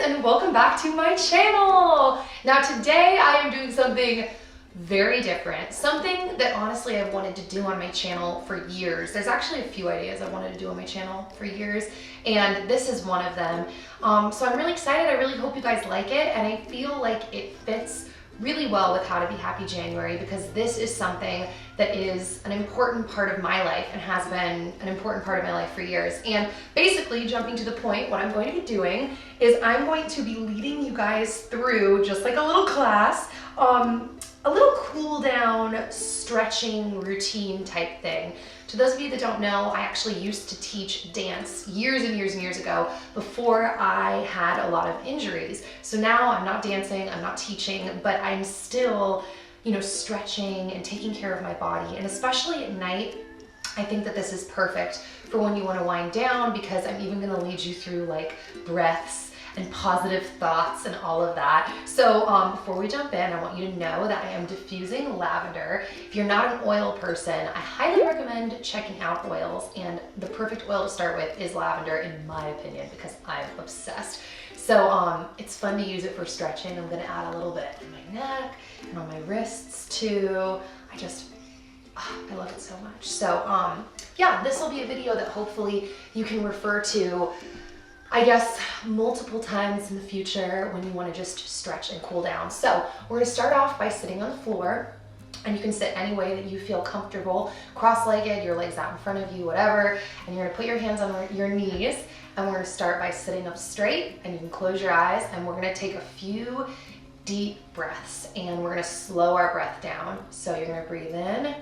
and welcome back to my channel. Now today I am doing something very different, something that honestly I've wanted to do on my channel for years. There's actually a few ideas I wanted to do on my channel for years, and this is one of them. So I'm really excited. I really hope you guys like it, and I feel like it fits really well with How to Be Happy January, because this is something that is an important part of my life and has been an important part of my life for years. And basically, jumping to the point, what I'm going to be doing is I'm going to be leading you guys through, just like a little class, a little cool down stretching routine type thing. To those of you that don't know, I actually used to teach dance years and years and years ago before I had a lot of injuries. So now I'm not dancing, I'm not teaching, but I'm still, stretching and taking care of my body. And especially at night, I think that this is perfect for when you want to wind down, because I'm even going to lead you through like breaths and positive thoughts and all of that. So before we jump in, I want you to know that I am diffusing lavender. If you're not an oil person, I highly recommend checking out oils, and the perfect oil to start with is lavender in my opinion, because I'm obsessed. So it's fun to use it for stretching. I'm gonna add a little bit in my neck and on my wrists too. I love it so much. So yeah, this will be a video that hopefully you can refer to, I guess, multiple times in the future when you want to just stretch and cool down. So we're going to start off by sitting on the floor, and you can sit any way that you feel comfortable, cross-legged, your legs out in front of you, whatever, and you're going to put your hands on your knees, and we're going to start by sitting up straight, and you can close your eyes, and we're going to take a few deep breaths, and we're going to slow our breath down. So you're going to breathe in,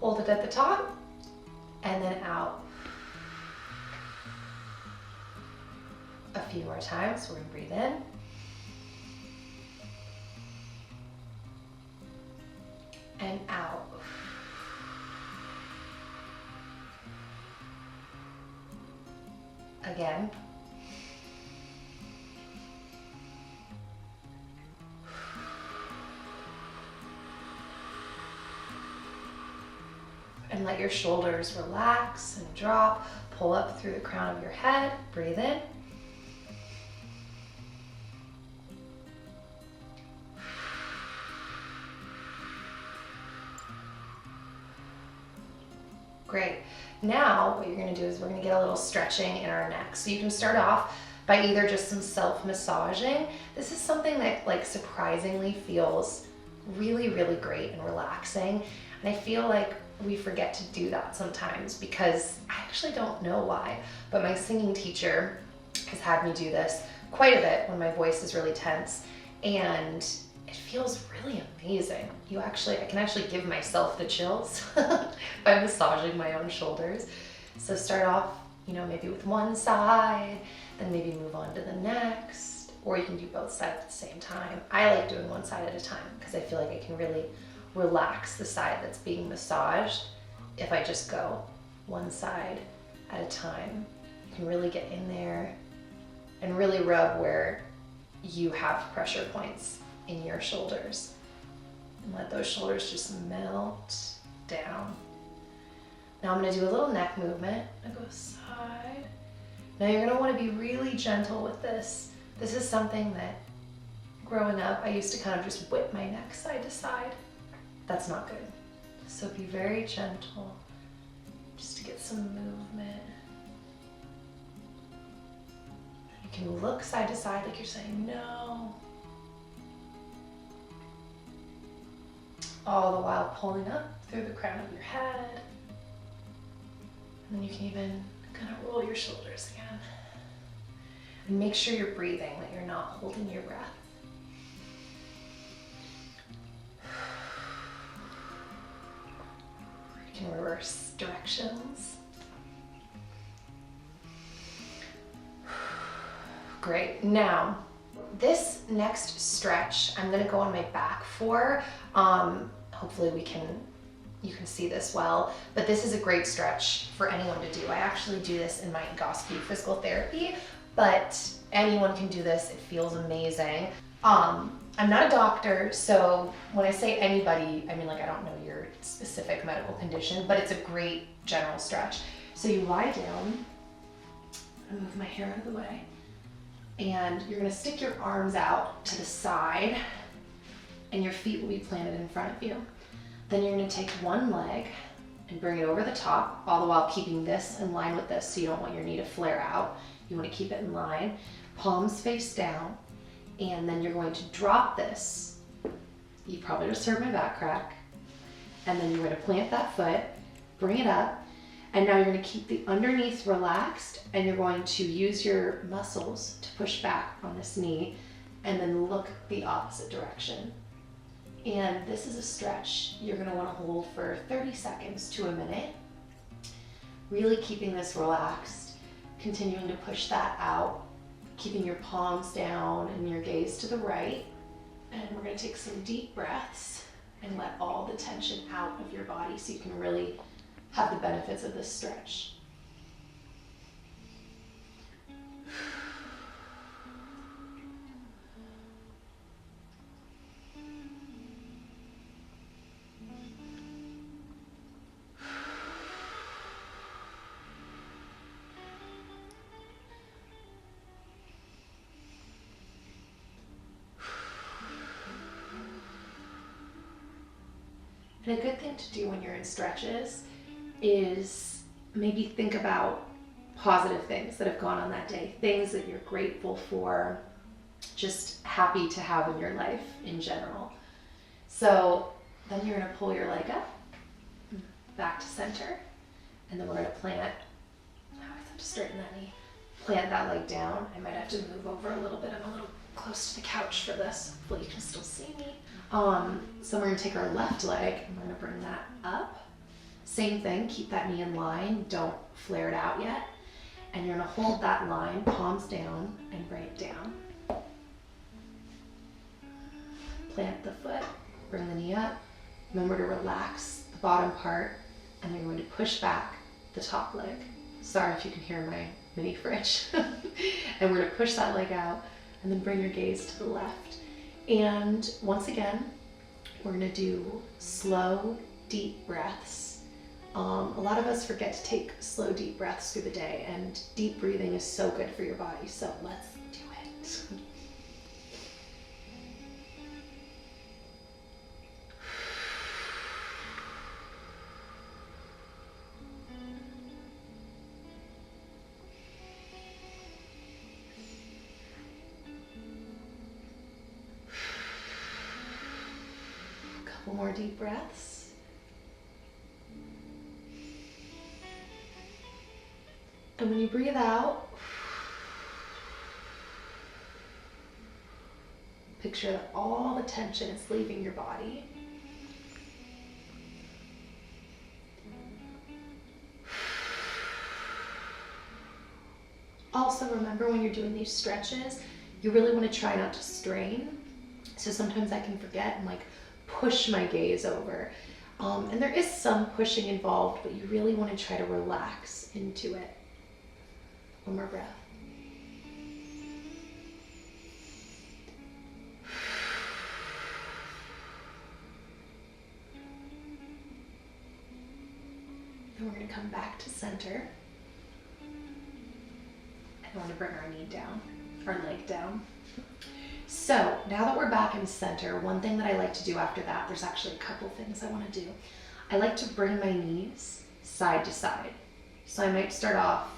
hold it at the top, and then out. A few more times. We're going to breathe in. And out. Again. And let your shoulders relax and drop. Pull up through the crown of your head. Breathe in. Great. Now what you're going to do is we're going to get a little stretching in our neck. So you can start off by either just some self-massaging. This is something that like surprisingly feels really, really great and relaxing. And I feel like we forget to do that sometimes, because I actually don't know why, but my singing teacher has had me do this quite a bit when my voice is really tense, and it feels really amazing. I can actually give myself the chills by massaging my own shoulders. So start off, maybe with one side, then maybe move on to the next, or you can do both sides at the same time. I like doing one side at a time because I feel like I can really relax the side that's being massaged if I just go one side at a time. You can really get in there and really rub where you have pressure points in your shoulders, and let those shoulders just melt down. Now I'm going to do a little neck movement. I go side. Now you're going to want to be really gentle with this. This is something that growing up I used to kind of just whip my neck side to side. That's not good. So be very gentle, just to get some movement. You can look side to side like you're saying no. All the while pulling up through the crown of your head. And then you can even kind of roll your shoulders again. And make sure you're breathing, that you're not holding your breath. You can reverse directions. Great. Now, this next stretch, I'm going to go on my back for. Hopefully you can see this well, but this is a great stretch for anyone to do. I actually do this in my endoscopy physical therapy, but anyone can do this. It feels amazing. I'm not a doctor, so when I say anybody, I mean like I don't know your specific medical condition, but it's a great general stretch. So you lie down, move move my hair out of the way. And you're gonna stick your arms out to the side and your feet will be planted in front of you. Then you're gonna take one leg and bring it over the top, all the while keeping this in line with this, so you don't want your knee to flare out. You wanna keep it in line. Palms face down, and then you're going to drop this. You probably just heard my back crack. And then you're gonna plant that foot, bring it up, and now you're gonna keep the underneath relaxed, and you're going to use your muscles to push back on this knee, and then look the opposite direction. And this is a stretch you're gonna wanna hold for 30 seconds to a minute. Really keeping this relaxed, continuing to push that out, keeping your palms down and your gaze to the right. And we're gonna take some deep breaths and let all the tension out of your body so you can really have the benefits of this stretch. And a good thing to do when you're in stretches is maybe think about positive things that have gone on that day, things that you're grateful for, just happy to have in your life in general. So then you're gonna pull your leg up, back to center, and then we're gonna plant, I always have to straighten that knee, plant that leg down. I might have to move over a little bit, I'm a little close to the couch for this, hopefully you can still see me. So we're gonna take our left leg and we're gonna bring that up. Same thing, keep that knee in line, don't flare it out yet. And you're gonna hold that line, palms down, and bring it down. Plant the foot, bring the knee up. Remember to relax the bottom part, and then you're going to push back the top leg. Sorry if you can hear my mini fridge. And we're gonna push that leg out, and then bring your gaze to the left. And once again, we're gonna do slow, deep breaths. A lot of us forget to take slow, deep breaths through the day, and deep breathing is so good for your body, so let's do it. Couple more deep breaths. And when you breathe out, picture that all the tension is leaving your body. Also remember, when you're doing these stretches, you really want to try not to strain. So sometimes I can forget and push my gaze over. And there is some pushing involved, but you really want to try to relax into it. One more breath. Then we're going to come back to center. And we're going to bring our knee down, our leg down. So now that we're back in center, one thing that I like to do after that, there's actually a couple things I want to do. I like to bring my knees side to side. So I might start off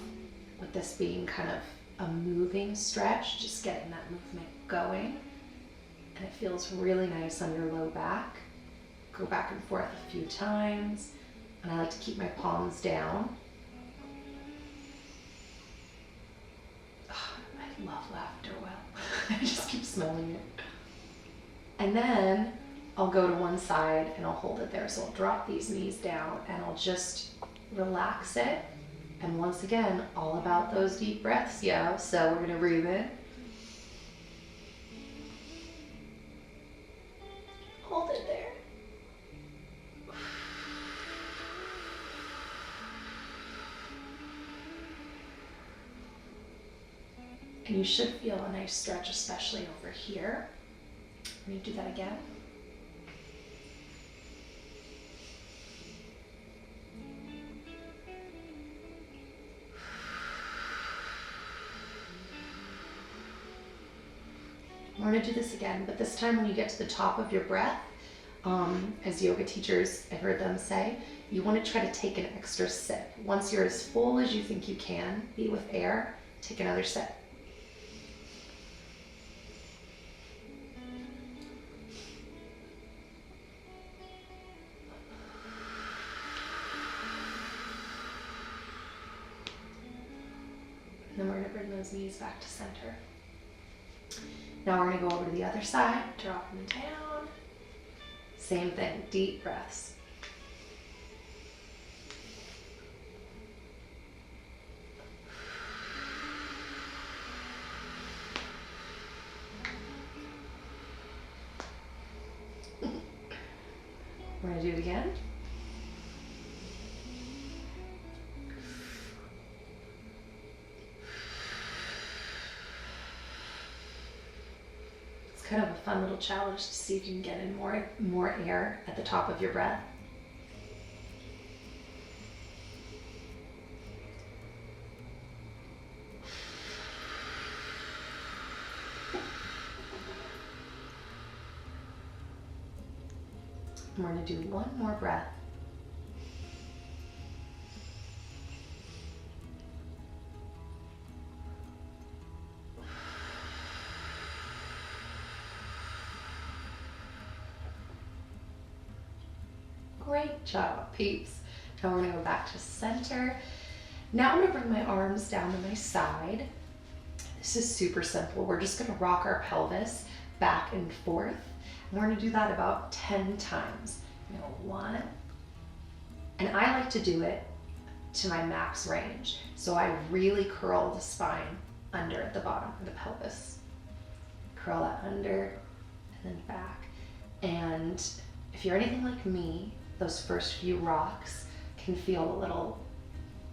with this being kind of a moving stretch, just getting that movement going. And it feels really nice on your low back. Go back and forth a few times. And I like to keep my palms down. Oh, I love lavender oil. I just keep smelling it. And then I'll go to one side and I'll hold it there. So I'll drop these knees down and I'll just relax it. And once again, all about those deep breaths, yeah. So we're gonna breathe in. Hold it there. And you should feel a nice stretch, especially over here. Let me do that again. We're gonna do this again, but this time when you get to the top of your breath, as yoga teachers, I heard them say, you want to try to take an extra sip. Once you're as full as you think you can be with air, take another sip. And then we're going to bring those knees back to center. Now we're going to go over to the other side, drop them down. Same thing, deep breaths. We're going to do it again. Kind of a fun little challenge to see if you can get in more air at the top of your breath. And we're going to do one more breath. Great job, peeps. Now we're gonna go back to center. Now I'm gonna bring my arms down to my side. This is super simple. We're just gonna rock our pelvis back and forth. And we're gonna do that about 10 times. You know, 1. And I like to do it to my max range. So I really curl the spine under at the bottom of the pelvis. Curl that under and then back. And if you're anything like me, those first few rocks can feel a little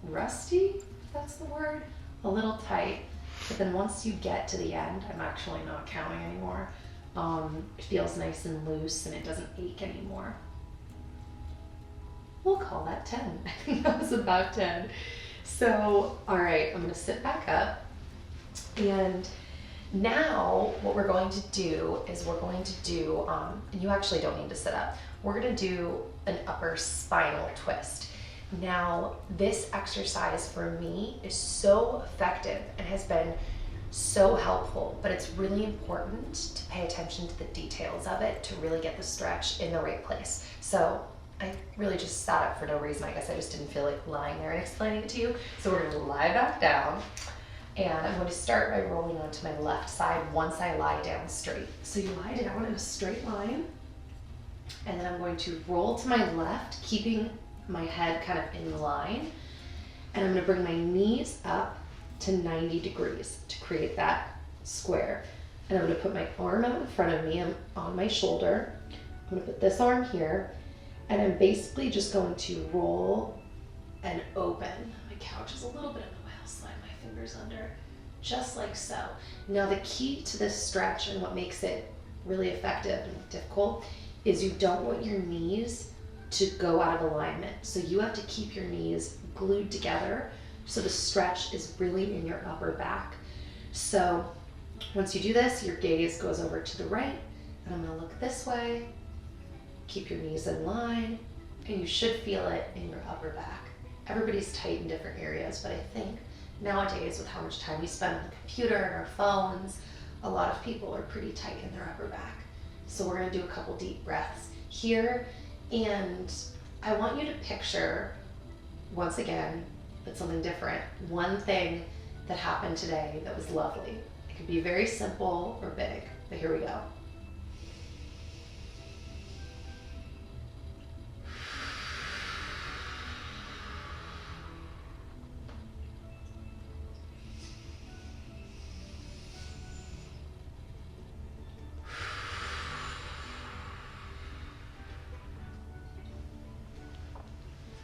rusty, if that's the word, a little tight. But then once you get to the end, I'm actually not counting anymore, it feels nice and loose and it doesn't ache anymore. We'll call that 10. I think that was about 10. So, all right, I'm gonna sit back up. And now what we're going to do is we're going to do, and you actually don't need to sit up, we're gonna do an upper spinal twist. Now, this exercise for me is so effective and has been so helpful, but it's really important to pay attention to the details of it to really get the stretch in the right place. So I really just sat up for no reason. I guess I just didn't feel like lying there and explaining it to you. So we're gonna lie back down. And I'm going to start by rolling onto my left side once I lie down straight. So you lie down in a straight line, and then I'm going to roll to my left, keeping my head kind of in line. And I'm going to bring my knees up to 90 degrees to create that square. And I'm going to put my arm out in front of me. I'm on my shoulder. I'm going to put this arm here, and I'm basically just going to roll and open. My couch is a little bit in the way. I'll slide my fingers under, just like so. Now the key to this stretch and what makes it really effective and difficult is you don't want your knees to go out of alignment. So you have to keep your knees glued together so the stretch is really in your upper back. So once you do this, your gaze goes over to the right, and I'm gonna look this way, keep your knees in line, and you should feel it in your upper back. Everybody's tight in different areas, but I think nowadays with how much time we spend on the computer and our phones, a lot of people are pretty tight in their upper back. So we're gonna do a couple deep breaths here, and I want you to picture, once again, but something different, one thing that happened today that was lovely. It could be very simple or big, but here we go.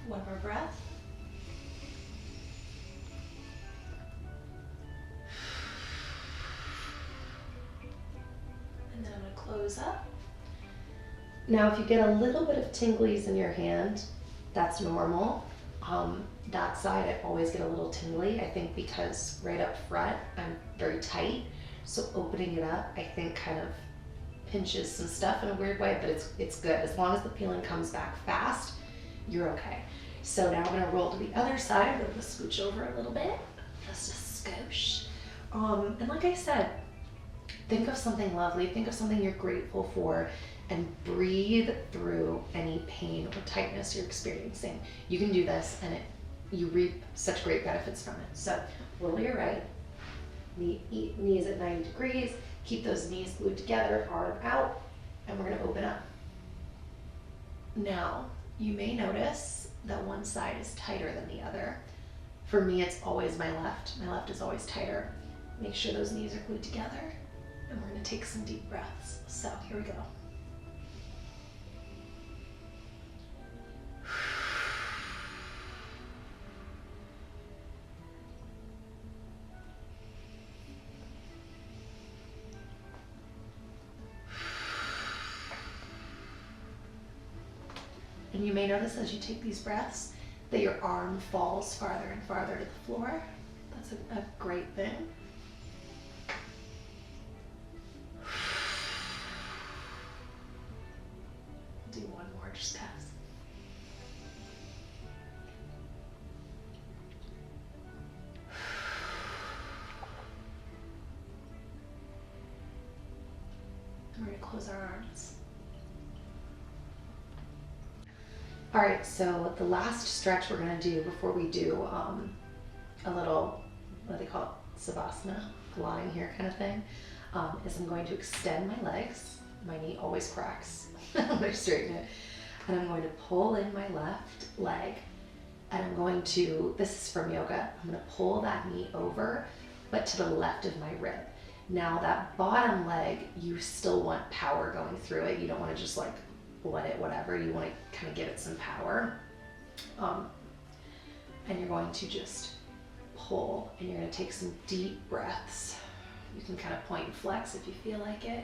One more breath. And then I'm going to close up. Now, if you get a little bit of tinglies in your hand, that's normal. That side, I always get a little tingly, I think because right up front, I'm very tight. So opening it up, I think, kind of pinches some stuff in a weird way, but it's good. As long as the peeling comes back fast, you're okay. So now I'm gonna roll to the other side. I'm gonna scooch over a little bit, just a skosh. And like I said, think of something lovely, think of something you're grateful for, and breathe through any pain or tightness you're experiencing. You can do this, and you reap such great benefits from it. So roll your right, knees at 90 degrees, keep those knees glued together, arm out, and we're gonna open up. Now, you may notice that one side is tighter than the other. For me, it's always my left. My left is always tighter. Make sure those knees are glued together, and we're gonna take some deep breaths. So here we go. And you may notice as you take these breaths that your arm falls farther and farther to the floor. That's a great thing. Do one more, just pass. And we're gonna close our arms. All right, so the last stretch we're gonna do before we do a little, what do they call it, savasana, lying here kind of thing, is I'm going to extend my legs. My knee always cracks when I straighten it. And I'm going to pull in my left leg, and I'm going to, this is from yoga, I'm gonna pull that knee over, but to the left of my rib. Now that bottom leg, you still want power going through it. You don't wanna just like let it whatever, you want to kind of give it some power, and you're going to just pull, and you're going to take some deep breaths. You can kind of point and flex if you feel like it.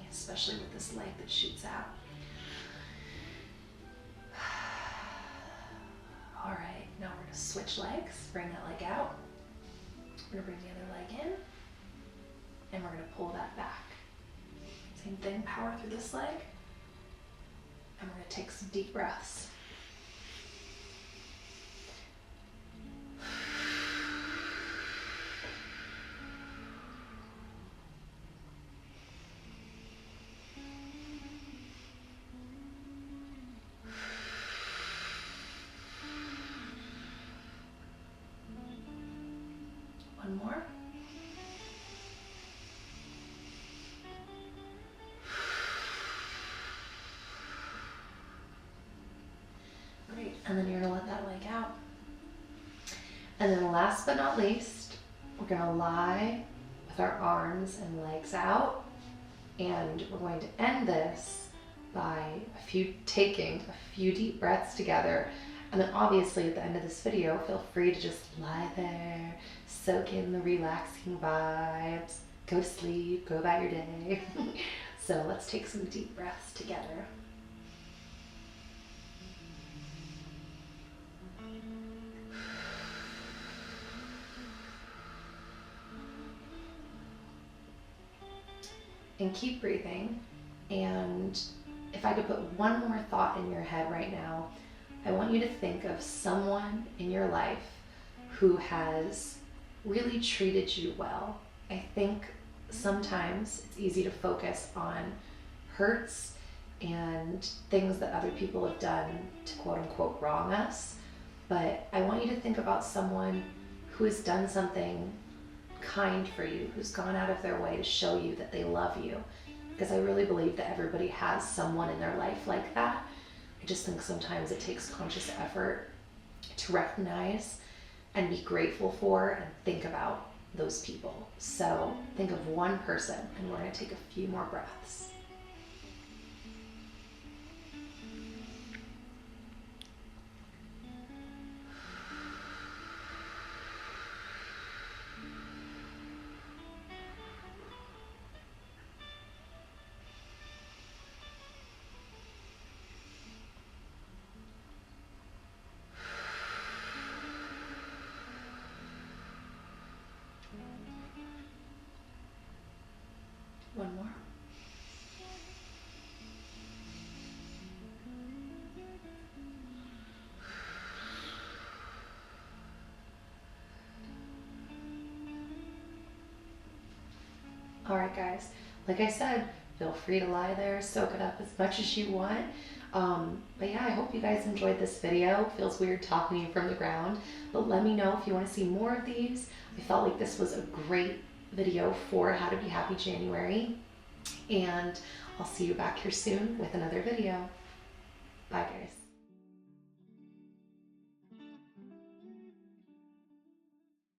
Especially with this leg that shoots out. All right, now we're gonna switch legs, bring that leg out. We're gonna bring the other leg in, and we're gonna pull that back. Same thing, power through this leg, and we're gonna take some deep breaths. One more. Great, and then you're gonna let that leg out. And then last but not least, we're gonna lie with our arms and legs out, and we're going to end this by taking a few deep breaths together. And then obviously at the end of this video, feel free to just lie there, soak in the relaxing vibes, go to sleep, go about your day. So let's take some deep breaths together. And keep breathing. And if I could put one more thought in your head right now, I want you to think of someone in your life who has really treated you well. I think sometimes it's easy to focus on hurts and things that other people have done to quote unquote wrong us. But I want you to think about someone who has done something kind for you, who's gone out of their way to show you that they love you. Because I really believe that everybody has someone in their life like that. I just think sometimes it takes conscious effort to recognize and be grateful for and think about those people. So think of one person, and we're going to take a few more breaths. One more. All right, guys, like I said, feel free to lie there, soak it up as much as you want. But yeah, I hope you guys enjoyed this video. It feels weird talking to you from the ground, but let me know if you want to see more of these. I felt like this was a great video for How to Be Happy January, and I'll see you back here soon with another video. Bye, guys.